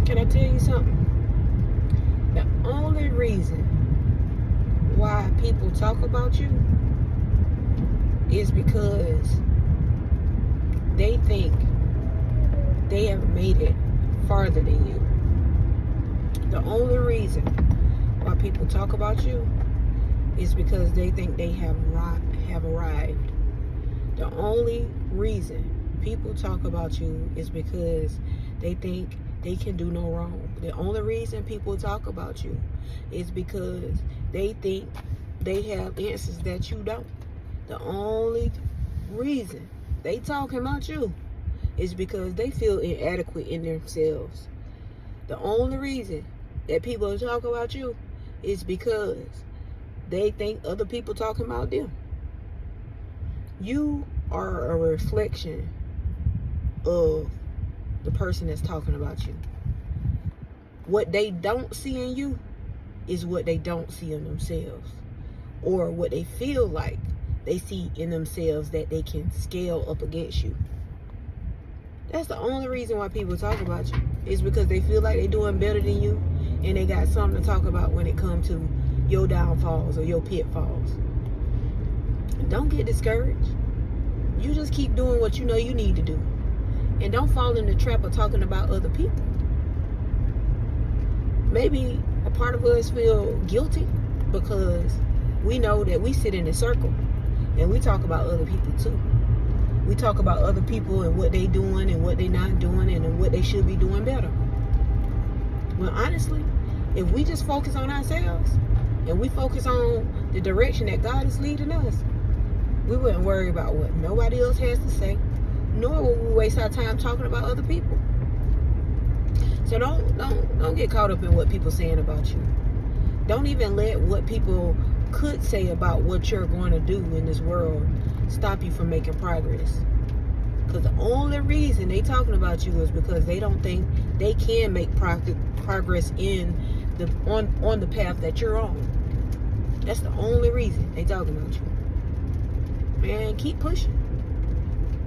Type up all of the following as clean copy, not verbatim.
Can I tell you something? The only reason why people talk about you is because they think they have made it farther than you. The only reason why people talk about you is because they think they have arrived. The only reason people talk about you is because they think they can do no wrong. The only reason people talk about you is because they think they have answers that you don't. The only reason they talking about you is because they feel inadequate in themselves. The only reason that people talk about you is because they think other people talking about them. You are a reflection of the person that's talking about you. What they don't see in you is what they don't see in themselves, or what they feel like they see in themselves that they can scale up against you. That's the only reason why people talk about you, is because they feel like they're doing better than you, and they got something to talk about when it comes to your downfalls or your pitfalls. Don't get discouraged. You just keep doing what you know you need to do. And don't fall in the trap of talking about other people. Maybe a part of us feel guilty because we know that we sit in a circle and we talk about other people too. We talk about other people and what they doing and what they not doing and what they should be doing better. Well, honestly, if we just focus on ourselves and we focus on the direction that God is leading us, we wouldn't worry about what nobody else has to say, nor will we waste our time talking about other people. So don't get caught up in what people saying about you. Don't even let what people could say about what you're going to do in this world stop you from making progress. Because the only reason they talking about you is because they don't think they can make progress in on the path that you're on. That's the only reason they talking about you. Man, keep pushing.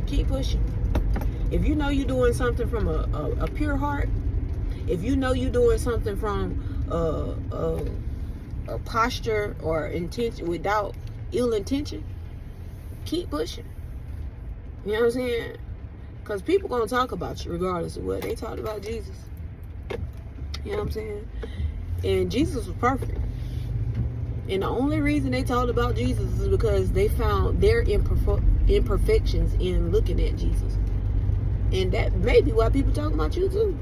Keep pushing. If you know you're doing something from a pure heart, if you know you're doing something from a posture or intention without ill intention, keep pushing. You know what I'm saying? Because people going to talk about you regardless of what. They talked about Jesus. You know what I'm saying? And Jesus was perfect. And the only reason they talked about Jesus is because they found their imperfections in looking at Jesus. And that may be why people talk about you too.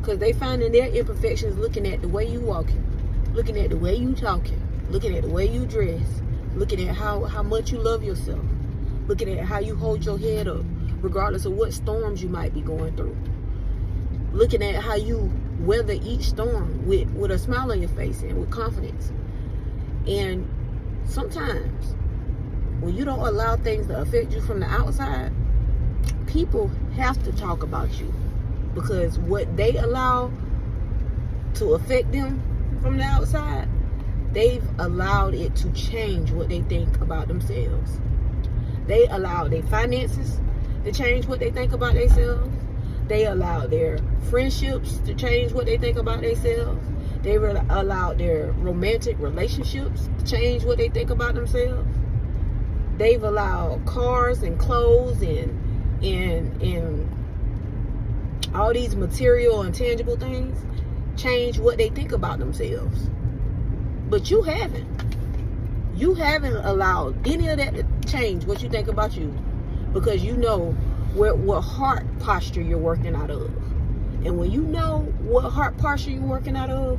Because they finding their imperfections looking at the way you walking, looking at the way you talking, looking at the way you dress, looking at how much you love yourself, looking at how you hold your head up, regardless of what storms you might be going through. Looking at how you weather each storm with a smile on your face and with confidence. And sometimes, when you don't allow things to affect you from the outside, people have to talk about you. Because what they allow to affect them from the outside, they've allowed it to change what they think about themselves. They allow their finances to change what they think about themselves. They allow their friendships to change what they think about themselves. They allow their romantic relationships to change what they think about themselves. They've allowed cars and clothes and all these material and tangible things change what they think about themselves. But you haven't. You haven't allowed any of that to change what you think about you, because you know what heart posture you're working out of. And when you know what heart posture you're working out of,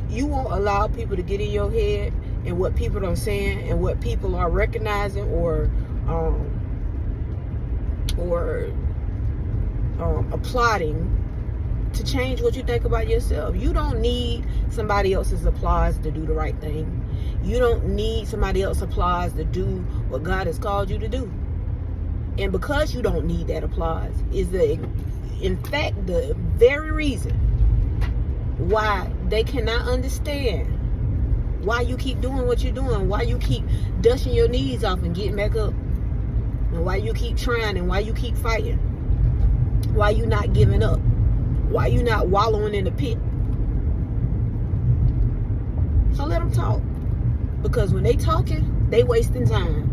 you won't allow people to get in your head and what people are saying and what people are recognizing or applauding to change what you think about yourself. You don't need somebody else's applause to do the right thing. You don't need somebody else's applause to do what God has called you to do. And because you don't need that applause is in fact the very reason why they cannot understand why you keep doing what you're doing, why you keep dusting your knees off and getting back up, and why you keep trying and why you keep fighting, why you not giving up. Why you not wallowing in the pit? So let them talk. Because when they talking, they wasting time.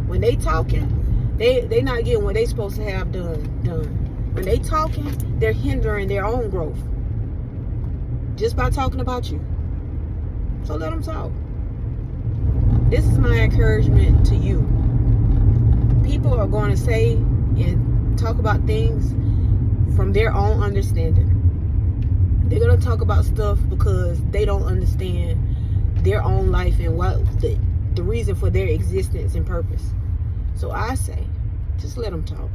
When they talking, they not getting what they supposed to have done. When they talking, they're hindering their own growth. Just by talking about you. So let them talk. This is my encouragement to you. People are going to say and talk about things from their own understanding. They're going to talk about stuff because they don't understand their own life and what the reason for their existence and purpose. So I say, just let them talk.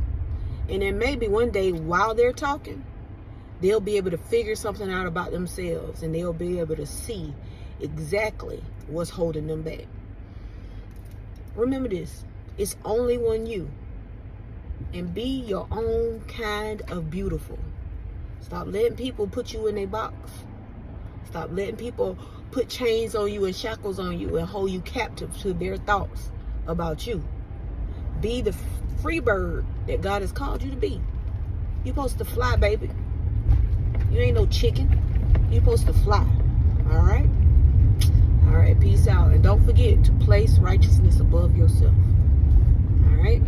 And then maybe one day while they're talking, they'll be able to figure something out about themselves, and they'll be able to see exactly what's holding them back. Remember this, it's only one you. And be your own kind of beautiful. Stop letting people put you in a box. Stop letting people put chains on you and shackles on you and hold you captive to their thoughts about you. Be the free bird that God has called you to be. You're supposed to fly, baby. You ain't no chicken. You're supposed to fly. All right? All right, peace out. And don't forget to place righteousness above yourself. All right?